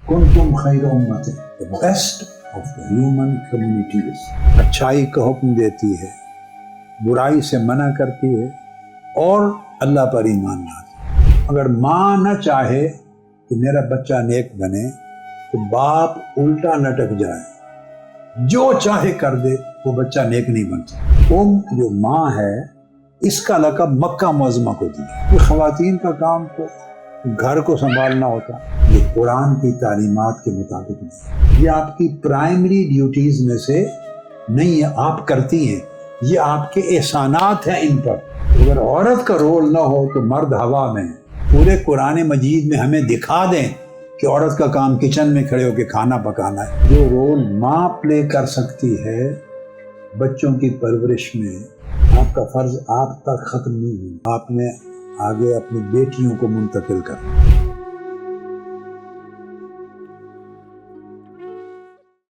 کنتم خیر امت the best of the human communities. اچھائی کا حکم دیتی ہے، برائی سے منع کرتی ہے اور اللہ پر ایمان لاتی ہے۔ اگر ماں نہ چاہے کہ میرا بچہ نیک بنے تو باپ الٹا لٹک جائے، جو چاہے کر دے، وہ بچہ نیک نہیں بن سکتا۔ جو ماں ہے اس کا لقب مکہ معظمہ کو دیا۔ یہ خواتین کا کام تو گھر کو سنبھالنا ہوتا، یہ قرآن کی تعلیمات کے مطابق نہیں، یہ آپ کی پرائمری ڈیوٹیز میں سے نہیں ہے، آپ کرتی ہیں، یہ آپ کے احسانات ہیں ان پر۔ اگر عورت کا رول نہ ہو تو مرد ہوا میں پورے قرآن مجید میں ہمیں دکھا دیں کہ عورت کا کام کچن میں کھڑے ہو کے کھانا پکانا ہے۔ جو رول ماں پلے کر سکتی ہے بچوں کی پرورش میں، آپ کا فرض آپ تک ختم نہیں ہوا، آپ نے آگے اپنی بیٹیوں کو منتقل کرنا۔